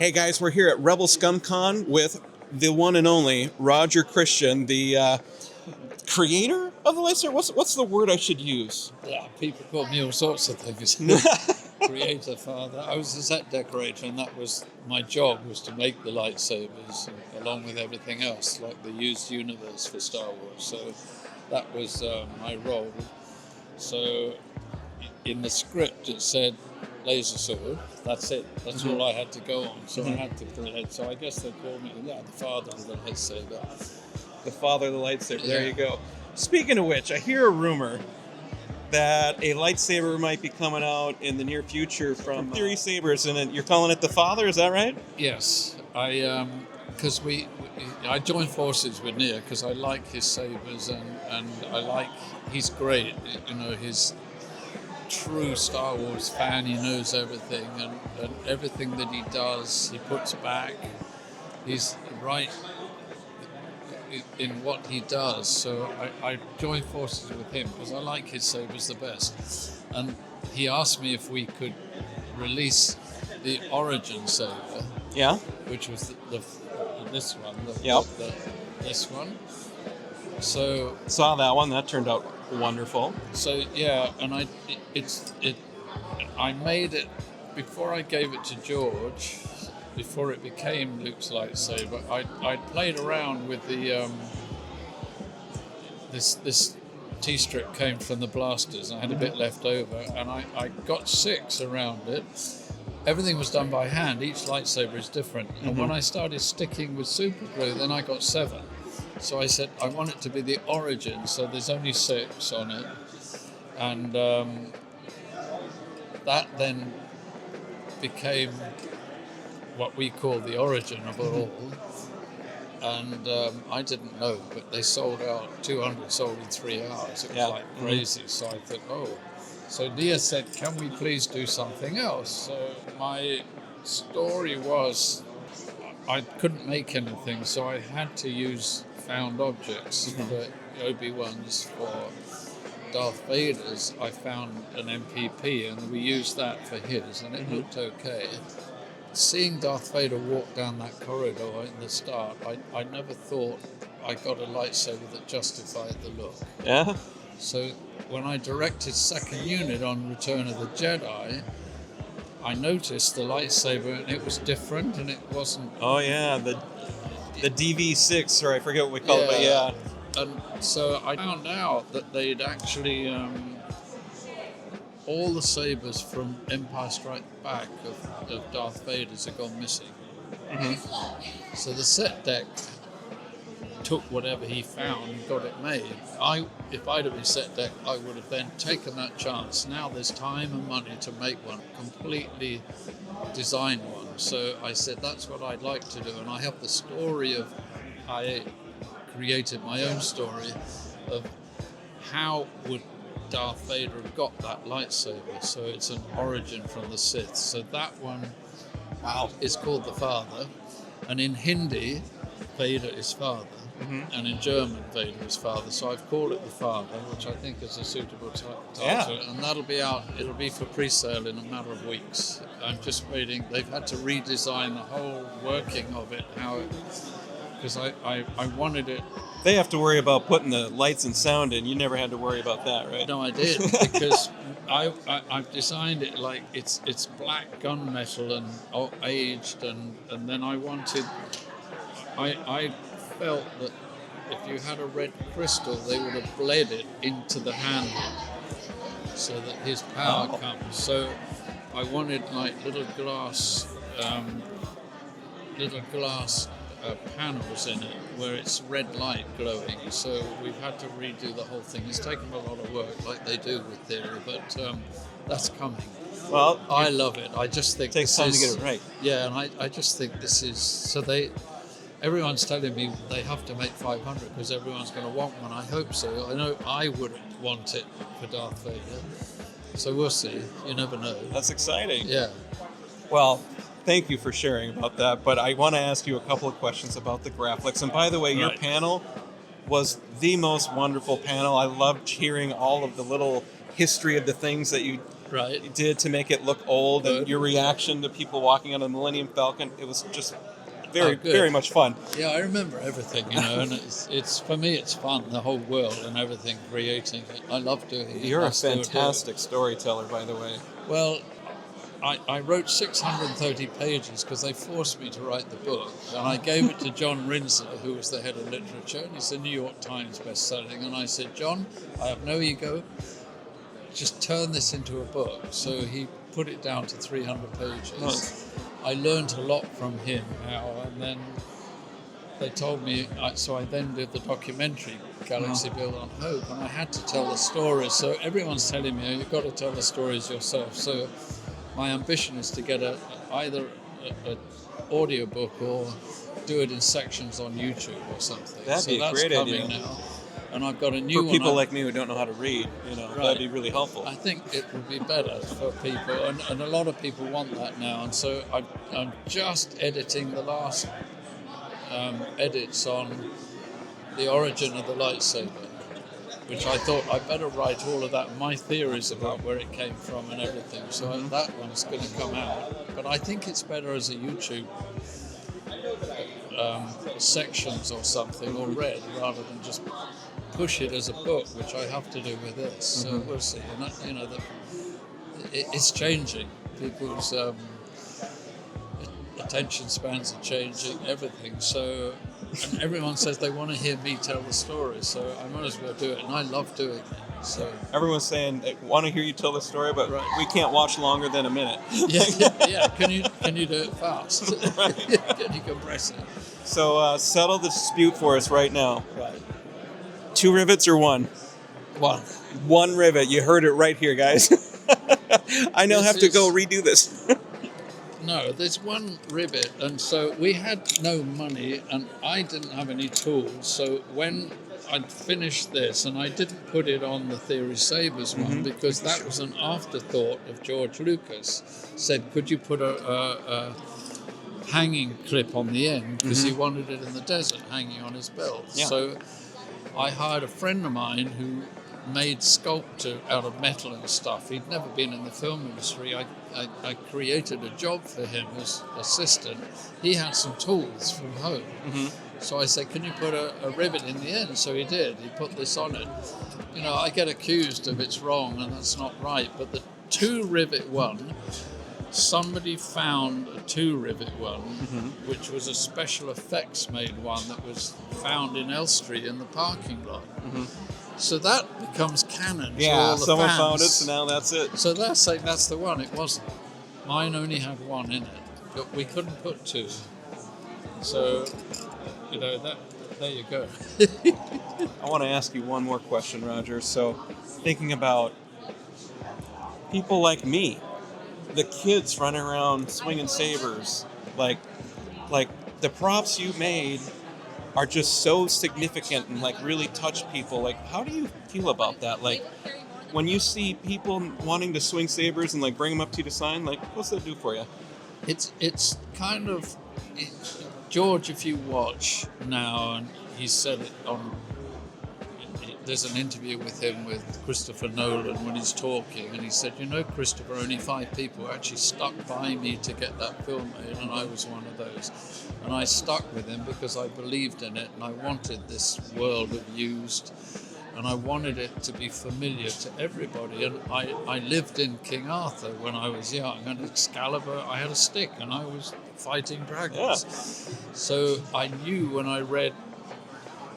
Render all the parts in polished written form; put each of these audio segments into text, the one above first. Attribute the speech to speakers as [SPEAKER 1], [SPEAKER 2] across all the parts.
[SPEAKER 1] Hey guys, we're here at Rebel Scum Con with the one and only RogerChristian, the creator of the lightsaber. What's the word I should use?
[SPEAKER 2] Yeah, people call me all sorts of things. Creator, father. I was a set decorator, and that was my job, was to make the lightsabers along with everything else, like the used universe for Star Wars. So that was my role. So in the script it said laser sword. That's it. That's all I had to go on. So I had to put it. So I guess they called me the father of the lightsaber.
[SPEAKER 1] The father of the lightsaber.
[SPEAKER 2] Yeah.
[SPEAKER 1] There you go. Speaking of which, I hear a rumor that a lightsaber might be coming out in the near future from Theory Sabers, and you're calling it the father. Is that right?
[SPEAKER 2] Yes, I joined forces with Nia because I like his sabers and I like, he's great. You know, he's true Star Wars fan. He knows everything, and everything that he does, he puts back. He's right in what he does. So I joined forces with him because I like his sabers the best. And he asked me if we could release the origin saber.
[SPEAKER 1] Yeah.
[SPEAKER 2] Which was this one.
[SPEAKER 1] Yep.
[SPEAKER 2] This one. So
[SPEAKER 1] saw that one. That turned out wonderful.
[SPEAKER 2] So yeah, and I made it before I gave it to George. Before it became Luke's lightsaber, I played around with the this T-strip came from the blasters, and I had a bit left over, and I got 6 around it. Everything was done by hand. Each lightsaber is different, and when I started sticking with super glue, then I got 7. So I said I want it to be the origin, so there's only 6 on it, and that then became what we call the origin of it all. And I didn't know, but they sold out, 200 sold in 3 hours. It was like crazy. So I thought, So Nia said, can we please do something else? So my story was, I couldn't make anything, so I had to use found objects for Obi-Wan's, for Darth Vader's. I found an MPP, and we used that for his, and it looked okay. Seeing Darth Vader walk down that corridor in the start, I never thought I got a lightsaber that justified the look.
[SPEAKER 1] Yeah.
[SPEAKER 2] So when I directed second unit on Return of the Jedi, I noticed the lightsaber, and it was different, and it wasn't.
[SPEAKER 1] Oh yeah, the DV6, or I forget what we call it, but yeah.
[SPEAKER 2] And so I found out that they'd actually. All the sabers from Empire Strikes Back of Darth Vader's have gone missing. So the set deck took whatever he found and got it made. If I'd have been set deck, I would have then taken that chance. Now there's time and money to make one, completely design one. So I said that's what I'd like to do, and I have the story of, I created my own story of how would Darth Vader have got that lightsaber. So it's an origin from the Sith. So that one is called the father, and in Hindi Vader is father, and in German Vader is father. So I've called it the father, which I think is a suitable title, and that'll be out. It'll be for pre-sale in a matter of weeks. I'm just waiting. They've had to redesign the whole working of it, because I wanted it.
[SPEAKER 1] They have to worry about putting the lights and sound in. You never had to worry about that, right?
[SPEAKER 2] No, I did, because I've designed it like it's black gunmetal and aged, and then I wanted. I felt that if you had a red crystal, they would have bled it into the handle, so that his power comes. So I wanted like little glass panels in it where it's red light glowing. So we've had to redo the whole thing. It's taken a lot of work, like they do with Theory, but that's coming.
[SPEAKER 1] Well,
[SPEAKER 2] I love it. I just think
[SPEAKER 1] it takes time to get it right.
[SPEAKER 2] Yeah, and I just think this is so. Everyone's telling me they have to make 500 because everyone's going to want one. I hope so. I know I would want it for Darth Vader. So we'll see. You never know.
[SPEAKER 1] That's exciting.
[SPEAKER 2] Yeah.
[SPEAKER 1] Well, thank you for sharing about that, but I want to ask you a couple of questions about the Graflex. And by the way, your panel was the most wonderful panel. I loved hearing all of the little history of the things that you
[SPEAKER 2] Right.
[SPEAKER 1] did to make it look old, and your reaction to people walking on the Millennium Falcon. It was just very much fun.
[SPEAKER 2] Yeah, I remember everything, and it's for me, it's fun, the whole world and everything, creating it. I love doing it.
[SPEAKER 1] You're a fantastic storyteller, by the way.
[SPEAKER 2] Well, I wrote 630 pages because they forced me to write the book, and I gave it to John Rinsler, who was the head of literature, and he's a New York Times best-selling, and I said, John, I have no ego, just turn this into a book. So he put it down to 300 pages.
[SPEAKER 1] Nice.
[SPEAKER 2] I learned a lot from him now, and then they told me, so I then did the documentary, Galaxy Built on Hope, and I had to tell the stories. So everyone's telling me, you've got to tell the stories yourself. So my ambition is to get either an audio book or do it in sections on YouTube or something.
[SPEAKER 1] That'd be a great idea.
[SPEAKER 2] Now. And I've got a new
[SPEAKER 1] one. For people
[SPEAKER 2] one.
[SPEAKER 1] like me who don't know how to read, that'd be really helpful.
[SPEAKER 2] I think it would be better for people, and a lot of people want that now. And so I'm just editing the last edits on the origin of the lightsaber, which I thought I'd better write all of that, my theories about where it came from and everything. So that one's going to come out. But I think it's better as a YouTube sections or something, or read, rather than just push it as a book, which I have to do with this. So we'll see. And it's changing. People's attention spans are changing, everything. So, and everyone says they want to hear me tell the story, so I might as well do it, and I love doing it. So
[SPEAKER 1] everyone's saying they want to hear you tell the story, but we can't watch longer than a minute.
[SPEAKER 2] Yeah. Can you do it fast?
[SPEAKER 1] Right.
[SPEAKER 2] Can you compress it?
[SPEAKER 1] So settle the dispute for us right now.
[SPEAKER 2] Right.
[SPEAKER 1] 2 rivets or 1?
[SPEAKER 2] 1.
[SPEAKER 1] 1 rivet. You heard it right here, guys. I now have to go redo this.
[SPEAKER 2] No, there's 1 rivet, and so we had no money, and I didn't have any tools. So when I'd finished this, and I didn't put it on the Theory Sabers one because that was an afterthought of George Lucas. Said, could you put a hanging clip on the end, because he wanted it in the desert, hanging on his belt. Yeah. So I hired a friend of mine who made sculpture out of metal and stuff. He'd never been in the film industry. I created a job for him as assistant. He had some tools from home. So I said, can you put a rivet in the end? So he did. He put this on it. I get accused of it's wrong and that's not right, but the 2 rivet one, somebody found a 2 rivet one, which was a special effects made one that was found in Elstree in the parking lot. So that becomes canon.
[SPEAKER 1] Yeah,
[SPEAKER 2] to all the
[SPEAKER 1] someone
[SPEAKER 2] fans.
[SPEAKER 1] found it, so now that's it.
[SPEAKER 2] So they're saying that's the one. It wasn't. Mine only had 1 in it, but we couldn't put 2. So, that. There you go.
[SPEAKER 1] I want to ask you one more question, Roger. So, thinking about people like me, the kids running around swinging sabers, like the props you made are just so significant and really touch people. Like, how do you feel about that? Like, when you see people wanting to swing sabers and bring them up to you to sign, what's that do for you?
[SPEAKER 2] It's kind of George. If you watch now, and he said it on. There's an interview with him with Christopher Nolan when he's talking, and he said, Christopher, only 5 people actually stuck by me to get that film made, and I was one of those. And I stuck with him because I believed in it, and I wanted this world of used, and I wanted it to be familiar to everybody. And I lived in King Arthur when I was young, and Excalibur, I had a stick, and I was fighting dragons. Yeah. So I knew when I read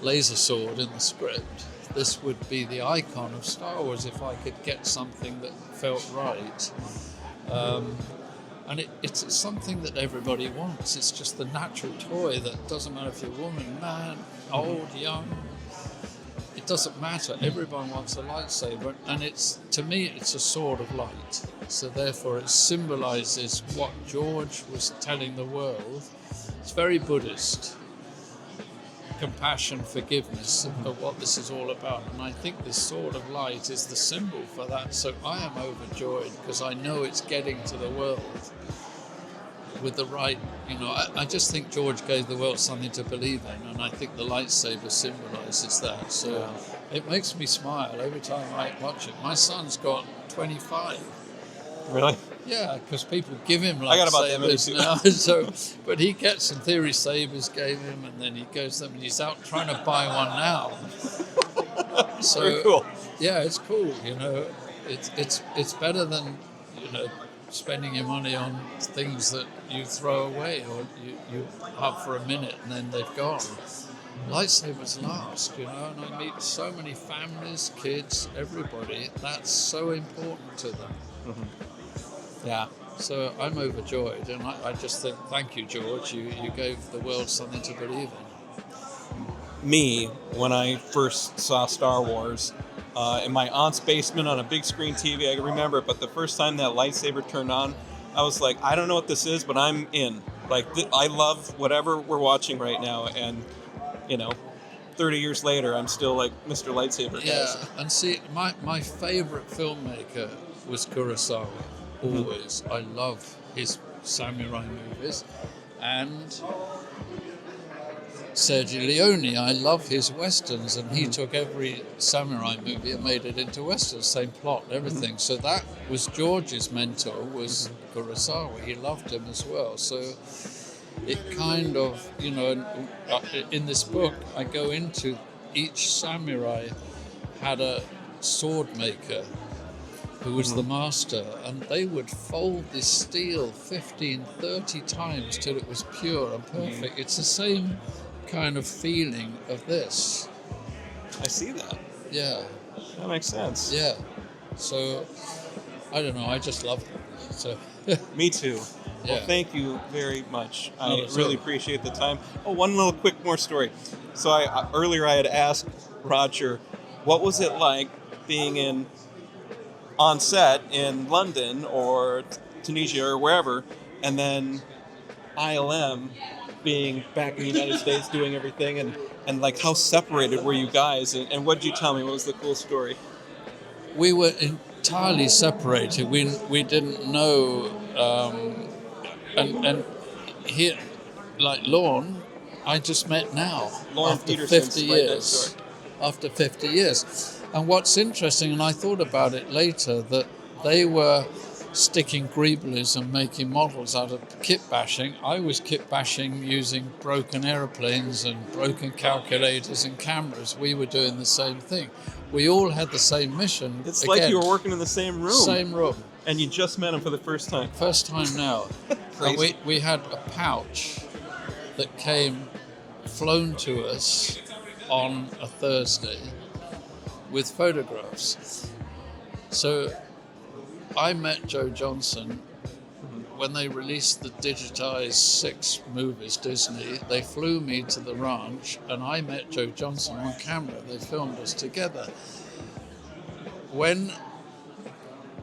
[SPEAKER 2] Laser Sword in the script, this would be the icon of Star Wars if I could get something that felt right. And it's something that everybody wants. It's just the natural toy that doesn't matter if you're a woman, man, old, young. It doesn't matter. Everyone wants a lightsaber, and to me, it's a sword of light. So therefore, it symbolizes what George was telling the world. It's very Buddhist. Compassion, forgiveness of what this is all about, and I think this sword of light is the symbol for that. So I am overjoyed because I know it's getting to the world with the right, I just think George gave the world something to believe in, and I think the lightsaber symbolizes that. So it makes me smile every time I watch it. My son's got 25,
[SPEAKER 1] Really?
[SPEAKER 2] Yeah, because people give him
[SPEAKER 1] I got about that many
[SPEAKER 2] lightsabers now. So, but he gets some Theory Sabers gave him, and then he goes them, and he's out trying to buy one now. So
[SPEAKER 1] Very cool.
[SPEAKER 2] yeah, it's cool. You know, it's better than, you know, spending your money on things that you throw away or you have for a minute and then they've gone. Lightsabers last, you know, and I meet so many families, kids, everybody. That's so important to them.
[SPEAKER 1] Mm-hmm. Yeah.
[SPEAKER 2] So I'm overjoyed, and I just think, thank you, George. You gave the world something to believe in.
[SPEAKER 1] Me, when I first saw Star Wars, in my aunt's basement on a big screen TV, I can remember it, but the first time that lightsaber turned on, I was like, I don't know what this is, but I'm in. Like, I love whatever we're watching right now, and, you know, 30 years later, I'm still like Mr. Lightsaber guy.
[SPEAKER 2] Yeah, and see, my favorite filmmaker was Kurosawa, always. I love his samurai movies, and Sergio Leone, I love his westerns, and he took every samurai movie and made it into westerns, same plot, everything. So that was George's mentor, was Kurosawa. He loved him as well. So it kind of, you know, in this book, I go into each samurai had a sword maker who was the master, and they would fold this steel 15, 30 times till it was pure and perfect. It's the same kind of feeling of this.
[SPEAKER 1] I see that.
[SPEAKER 2] Yeah.
[SPEAKER 1] That makes sense.
[SPEAKER 2] Yeah. So, I don't know, I just love them. So.
[SPEAKER 1] Me too.
[SPEAKER 2] Yeah.
[SPEAKER 1] Well, thank you very much. I
[SPEAKER 2] No,
[SPEAKER 1] really appreciate the time. Oh, one little quick more story. So earlier I had asked Roger, what was it like being on set in London or Tunisia or wherever, and then ILM being back in the United States doing everything, and like how separated were you guys, and what did you tell me? What was the cool story?
[SPEAKER 2] We were entirely separated. We didn't know, and here, like Lorne, I just met now
[SPEAKER 1] Lorne
[SPEAKER 2] after
[SPEAKER 1] Peterson's
[SPEAKER 2] 50
[SPEAKER 1] right
[SPEAKER 2] years.
[SPEAKER 1] next door.
[SPEAKER 2] After 50 years, and what's interesting, and I thought about it later, that they were sticking greeblies and making models out of kit bashing. I was kit bashing using broken aeroplanes and broken calculators and cameras. We were doing the same thing. We all had the same mission.
[SPEAKER 1] It's
[SPEAKER 2] Again,
[SPEAKER 1] like you were working in the same room.
[SPEAKER 2] Same room.
[SPEAKER 1] And you just met him for the first time.
[SPEAKER 2] First time now. And
[SPEAKER 1] Crazy.
[SPEAKER 2] we had a pouch that came flown to us on a Thursday with photographs. So I met Joe Johnson when they released the digitized 6 movies, Disney. They flew me to the ranch, and I met Joe Johnson on camera. They filmed us together. When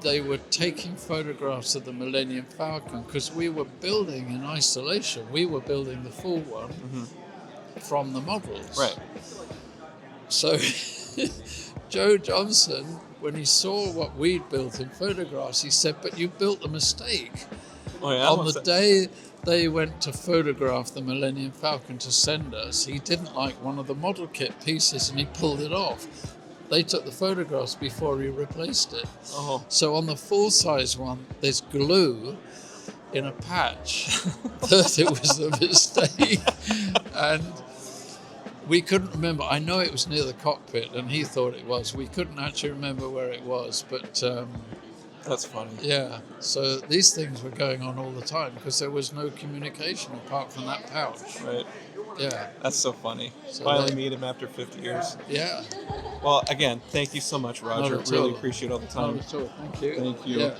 [SPEAKER 2] they were taking photographs of the Millennium Falcon, because we were building in isolation, we were building the full one from the models.
[SPEAKER 1] Right.
[SPEAKER 2] So Joe Johnson, when he saw what we'd built in photographs, he said, but you built a mistake.
[SPEAKER 1] Oh, yeah?
[SPEAKER 2] On the day they went to photograph the Millennium Falcon to send us, he didn't like one of the model kit pieces and he pulled it off. They took the photographs before he replaced it.
[SPEAKER 1] Oh.
[SPEAKER 2] So on the full-size one, there's glue in a patch that it was a mistake. And we couldn't remember. I know it was near the cockpit, and he thought it was. We couldn't actually remember where it was, but
[SPEAKER 1] That's funny.
[SPEAKER 2] yeah. So these things were going on all the time because there was no communication apart from that pouch.
[SPEAKER 1] Right.
[SPEAKER 2] Yeah.
[SPEAKER 1] That's so funny.
[SPEAKER 2] So
[SPEAKER 1] Finally meet him after 50 years.
[SPEAKER 2] Yeah.
[SPEAKER 1] Well, again, thank you so much, Roger.
[SPEAKER 2] Not at
[SPEAKER 1] Really
[SPEAKER 2] all.
[SPEAKER 1] appreciate all the time.
[SPEAKER 2] Not at all. Thank you.
[SPEAKER 1] Thank you.
[SPEAKER 2] Yeah.